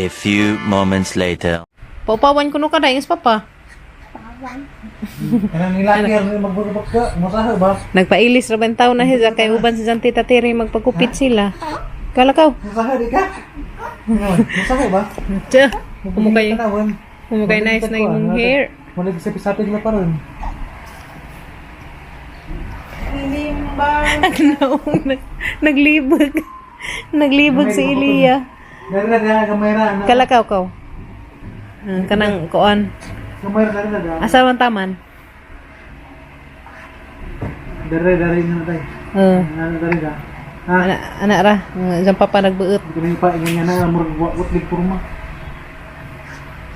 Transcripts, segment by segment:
A few moments later. Paupawan ko no ka dahil papa. Karena nilakir ni magbubuk ke musaha ba? Nagpailis ra bang taon na hiya kay uban sa Jan Tita Terry magpagupit sila. Kalakaw. Musaha di ka? Musaha ba? Tiyo. Kumukay Mabalik nice ka na ko, yung ano, hair. Muli sapi-sapi nila pa rin. Naglibog. Naglibog si Ilia. Dari na kamera. Kalakaw kaw. Kanang kuan. Kamera dari na. Asa man taman? Dari na tayo. Dari na. Anak ra. Diyan papa nagbuot. Kini pa ingin na murag buat lig purma.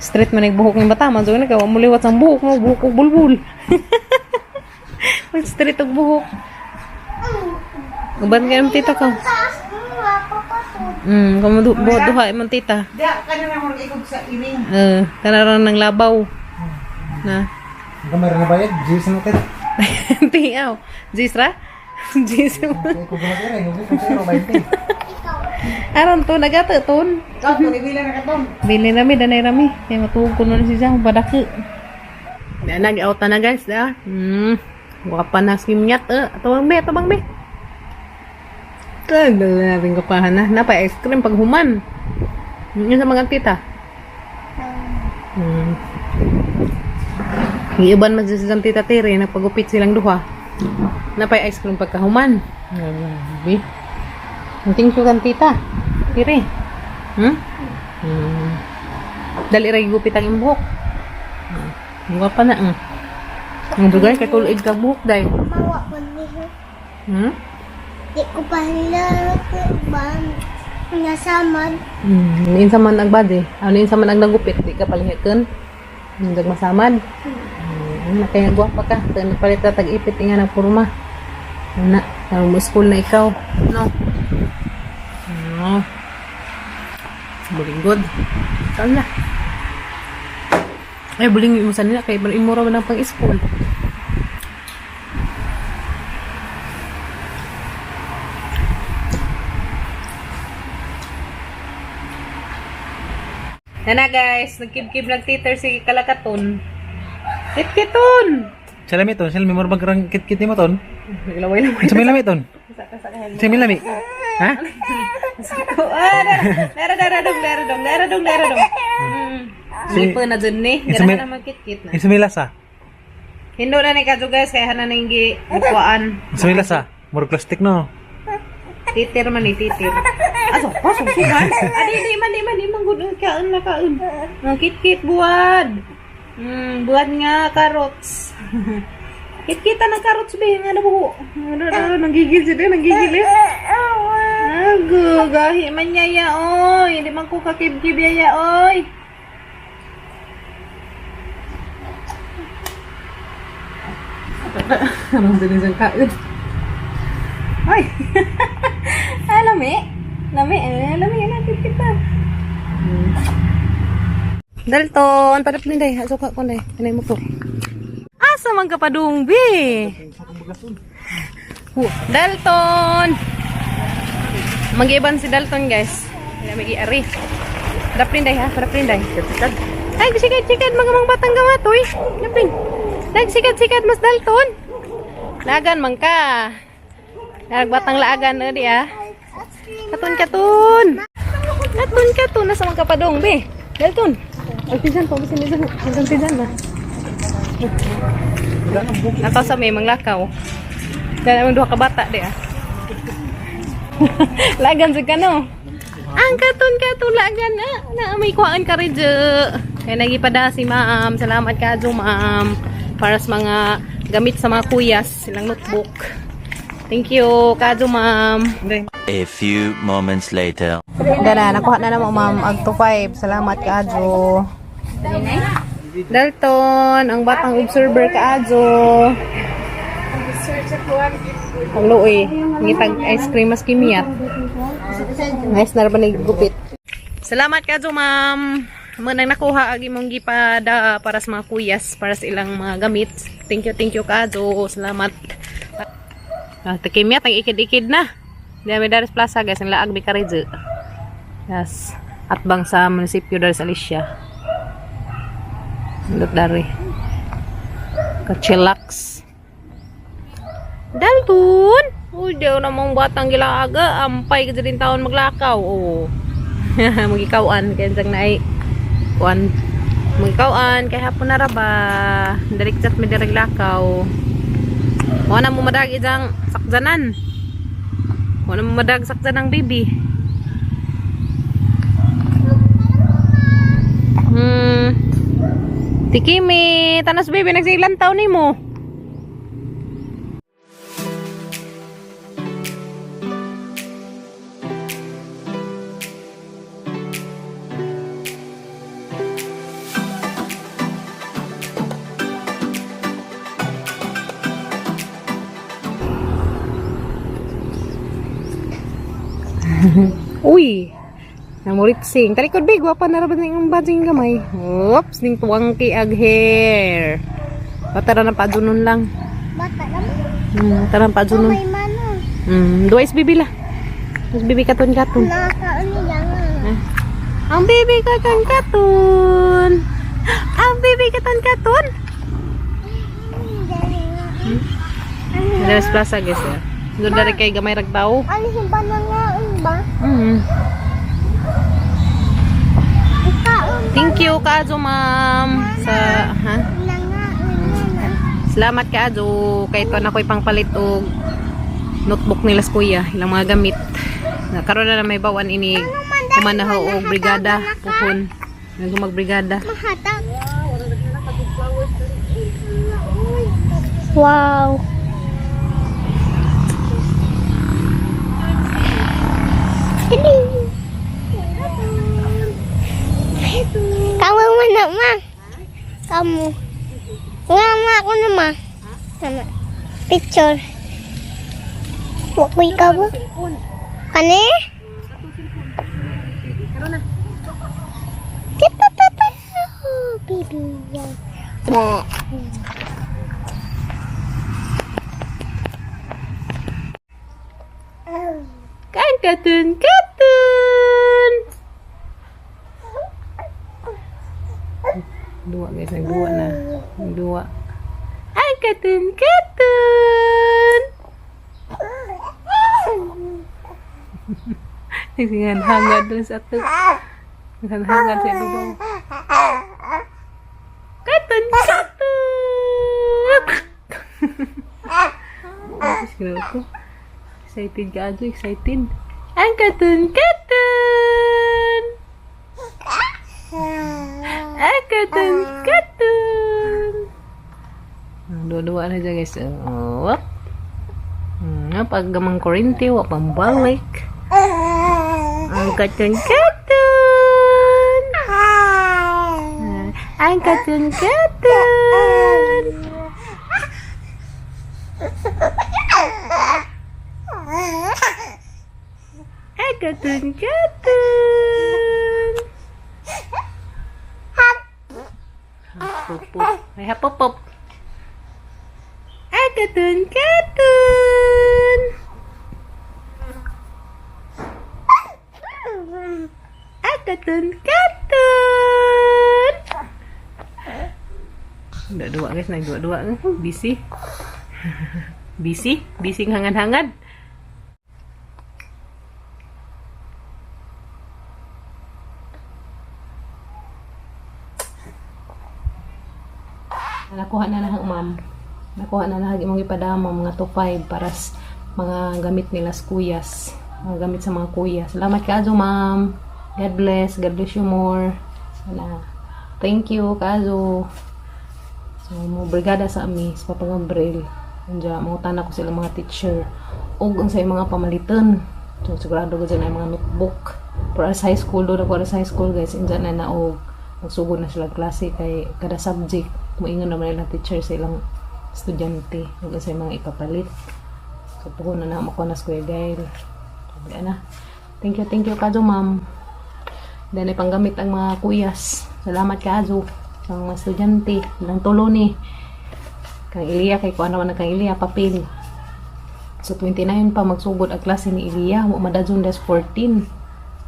Straight man nagbuhok ng bata man. So na ka muliwat sang buhok mo. Buhok og bulbul. Straight og buhok. Uban ka ng tita ka. Kamu duha imong tita. Dia kanina mo ikog sa iring. Kanaran ng labaw. Na. Kamera na bayad, jis na ket. Tiyaw. Jisra? Jis mo. Ko guna kere, ngugi ko sa 20. Aron to nagata ton. Kau tuloy bilang na katon. Bili nami danay rami. Kaya matugog ko na siya padaki. Nag-out na guys da. Wapa na simyat tabang be. Kagala rin kapahan na. Napa ice cream pag human. Yun sa mga tita. Iiban man sa Tita Terry, nagpagupit silang duha. Napa ice cream pagkahuman. Grabe. Thank you kan tita. Terry. Dali ray gupit ang imbuhok. Buka pa na. Ang dugay kay tulid kag buhok day. Mawa pa niya. Di ko pa nila nasamad. Insa man ang body. Ano insa man ang nagupit, di ka palihikon. Hindi masamad. Kaya guwapa ka. Kaya nagpalit na tag-ipit nga ng purma. Na, mo school na ikaw. No. Buling good. Saan na? Ay, buling mo saan nila. Kaya imura ba ng pang-school? Yan na guys, nagkib-kib nag-titer si Kalakaton. Kit-kiton! Salami ton, salami mo bagrang kit-kit mo ton. Ilaway-laway. Salami ton. Salami. Ha? Daradong. Sipo na dun ni. Ganahan na magkit-kit na. Ismilas ah. Hindo na ni kadyo guys, kaya hana nang ikuan. Ismilas ah. Mur plastic no. Titir man ni titir. Aso, sugan. Di man gud kaon na kaon. Kit-kit buwad. Buwad nga carrots. Kit-kita ng carrots be nga nabuho. Nanggigil siya, nanggigil eh. Ago, gahi man niya ya oy. Hindi man ko kakib-kib ya oy. Anong dinisang kaon? Ay! Lami natin kita. Dalton, padap ni day, suka ko day. Kanay mo ko. Asa man ka padung bi? Dalton. Magiban si Dalton, guys. Kaya magi-ari. Padap ni day ha, padap ni day. Ay, sikat mga batang gamatoy. Napin. Sikat mas Dalton. Lagan man ka. Nagbatang laagan na di ah. Katun. Nasa mga kapadong, be. Dalton. Alpisan po, alpisan na. Nakaw sa may manglakaw. Kaya naman duha ka bata di ah. Lagan sa kano. Ang katun lagan na. May kuhaan ka rin dyan. Kaya nagipada si ma'am. Salamat ka dyan ma'am. Para sa mga gamit sa mga kuyas. Silang notebook. Thank you, Kado, ma'am. A few moments later. Dana, nakuha na naman, ma'am. Ag 2-5. Salamat, Kado. Dalton, ang batang observer, Kado. Ang luoy. Ngitag ice cream mas kimiyat. Nice na rin gupit. Salamat, Kado, ma'am. Manang nakuha agi mong gipada para sa mga kuyas, para sa ilang mga gamit. Thank you, Kado. Salamat. Takimyat ang ikid-ikid na. Di may Daris Plaza guys, ang laag may karidyo. Yes. atbang sa munisipyo dari sa Alicia. Nindot dari. Ka-chillax. Dalton! Udah namang batang gilaga. Ampay ka din taon maglakaw. Oo. Magikawan. Kaya siyang naay. Kuan. Magikawan. Kaya hapon na raba. Direct may direct lakaw. Wala mo madag isang sakjanan. Wala mo madag sakjan ng baby. Tikimi, tanas baby, nagsilan taon ni mo. Uy, namulit sing. Talikod big, wapa na rabat ng bading gamay. Oops, ning tuwang kiag hair. Patara na padunon lang. Bata naman. Tara na padunon. May manon. Duwais bibi lah. Duwais bibi katon-katon. Nakakaon niya nga. Ang bibi katon-katon. Ang bibi katon-katon. Dari plaza guys ya. Doon dari kay gamay ragtao. Alisin ba na nga ba? Thank you Kazo ma'am sa Salamat Kazo kay to na ko'y pangpalit og notebook nila sa kuya ilang mga gamit. Karon na may bawan ini kumanaho og brigada puhon. Magbrigada. Mahatag. Wow. Kamu mana ma? Kamu. Ngama ako na ma. Nama. Picture. Wakoy ka ba? Kani? Kita tata. Baby. Ba. Kain katun. Dua guys, dua na. Dua. Ay katun. Dengan hangat dulu satu. Dengan hangat saya bawah. Katun. Aku excited ka aja, excited. Ang katun. Katun. Dua-dua aja guys. Wap. Pag gamang kurinti, wap pambalik. Ang katun. Ang katun. Katun. Pop. Ay hapop. Ay katun. Ay katun. Dua guys, naik dua. Bisi. Bisi hangat-hangat. Nakuha na lang ma'am. Nakuha na lang imong ipadama mga top 5 para sa mga gamit nila sa kuyas. Mga gamit sa mga kuya. Salamat Kazo ma'am. God bless you more. Sana. Thank you Kazo. So mo brigada sa ami sa papangabril. Anja mo tanan ko sila mga teacher ug unsay mga pamaliton. So sigurado ko dyan ay mga notebook. Para sa high school do na para sa high school guys. Anja na og magsugod na sila klase kay kada subject moingon naman nila teacher sa ilang estudyante ug sa mga ipapalit. So puhon na mo ko na Kuya Gail. Sabi na. Thank you Kazo ma'am. Dahil panggamit ang mga kuyas. Salamat Kazo sa mga estudyante. Ilang tulo ni kang Ilia kay kuan naman kang Ilia papel. So 29 pa magsugod ang klase ni Ilia mo madadyon das 14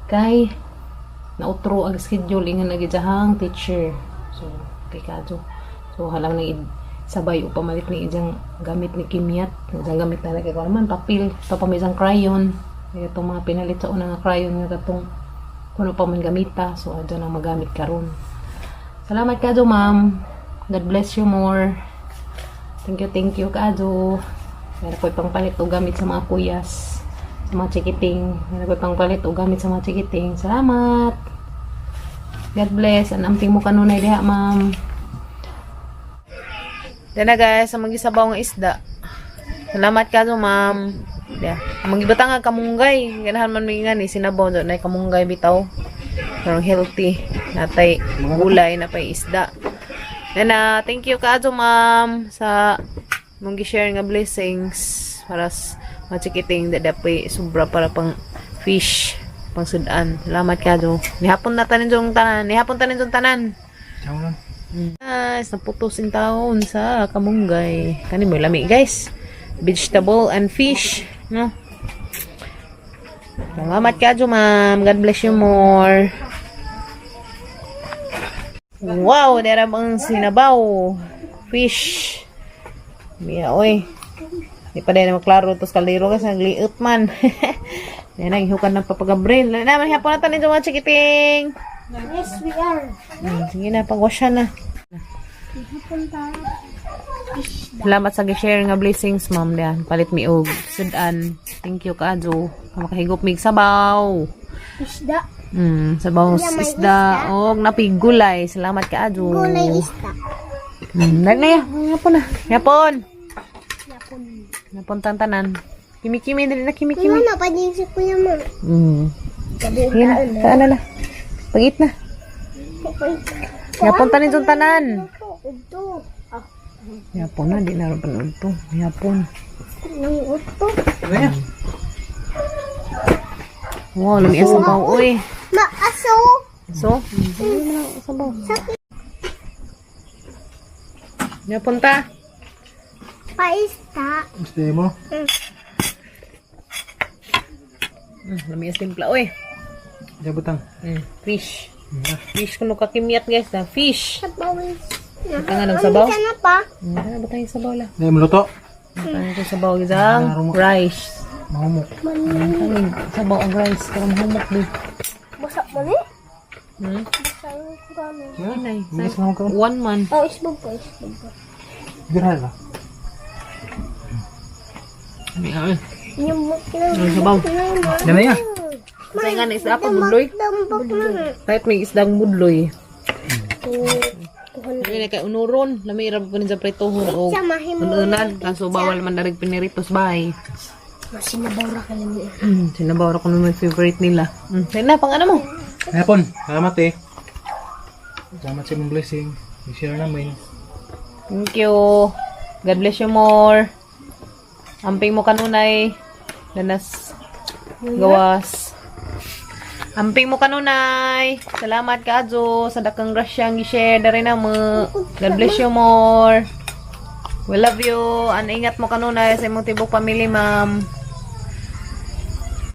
kay nautro ang schedule ingon lagi jahang teacher. So kay kadto. So halang ni sabay upamalit ni ijang gamit ni Kimyat. Ijang gamit na kay naman papel, papamisang crayon. Kaya itong mga pinalit sa unang crayon nga katong kuno pa man gamita. So adto na magamit karon. Salamat kadto ma'am. God bless you more. Thank you kadto. Meron ko pangpalit o gamit sa mga kuyas, sa mga chikiting. Meron ko pangpalit o gamit sa mga chikiting. Salamat. God bless. Ang amping mo kanunay diha, ma'am. Yan na guys, ang magisabaw ng isda. Salamat ka to, ma'am. Yeah. Magibutang nga kamunggay. Ganahan man may nga ni sinabaw doon na kamunggay bitaw. Pero healthy. Natay gulay na pay isda. Yan na, thank you ka to, ma'am, sa mong gi-share nga blessings para sa machikiting dadapoy sobra para pang fish, pang sudan. Salamat ka do. Nihapon na tanin jong tanan. Nihapon tanin jong tanan. Ciao lang. Guys, naputusin taon sa kamunggay. Kani mo lami guys. Vegetable and fish, no? Salamat ka do, ma'am. God bless you more. Wow, dera bang sinabaw. Fish. Biya, oy. Di pa din maklaro tos kaldero kasi nagliit man. Yan, naghihukan ng papagabril. Naman, hapon na tanin yung mga chikiting. Yes, we are. Sige na, pag-wash na. Salamat sa gi-share nga blessings, ma'am. Yan, palit mi og sudan. Thank you, Kaadjo. Makahigop mig sabaw. Isda. Sabaw isda. Og napigulay. Salamat, Kaadjo. Gulay isda. Dali na yan. Hapon na. Hapon. Hapon tantanan. Kimi-kimi. Dali na, kimi-kimi. Ano pa din si kuya mo? Sabi Yan, saan na. Pagit na. Hapon tanin yung tanan. Ito. Hapon na, di na rin ito. Hapon. Nang ito. Wow, lumiyan sabaw. Uy. Maaso. So, sabaw. Hapon ta. Paista. Gusto mo? Lumiyan simpla. Uy. Jabutang. Fish. Fish kuno kakimiyat guys na. Fish. Sabawin. Ito nga ng sabaw. Ano pa? Ano ba tayong sabaw la? Dahil maluto. Ano yung sabaw isang rice. Mahumok. Ano sabaw ang rice. Karang humok din. Basak mo ni? Hmm? Basak mo kami. Inay. Bilis naman ka. 1 man. Oh, isbog pa, isbog pa. Diral ba? Yung sabaw. Yan na yan. Kasi nga na isda pa budloy. dambak na. Kahit may isdang budloy. Ano na kay unuron. Lamirab ko ni sa pretohon o Samahin mo. ununan. Kaso bawal man darig piniritos bahay. Sinabaw ra ka lang. Sinabaw ko naman favorite nila. Sige na, pang ano mo? Hapon. Salamat eh. Salamat sa mong blessing. I-share namin. Thank you. God bless you more. Amping mo kanunay. Danas. Gawas. Amping mo kanunay. Salamat ka, Adjo. Sa dakang grasyang i-share na rin na mo. God bless you more. We love you. Ingat mo kanunay sa imong tibok pamilya, ma'am.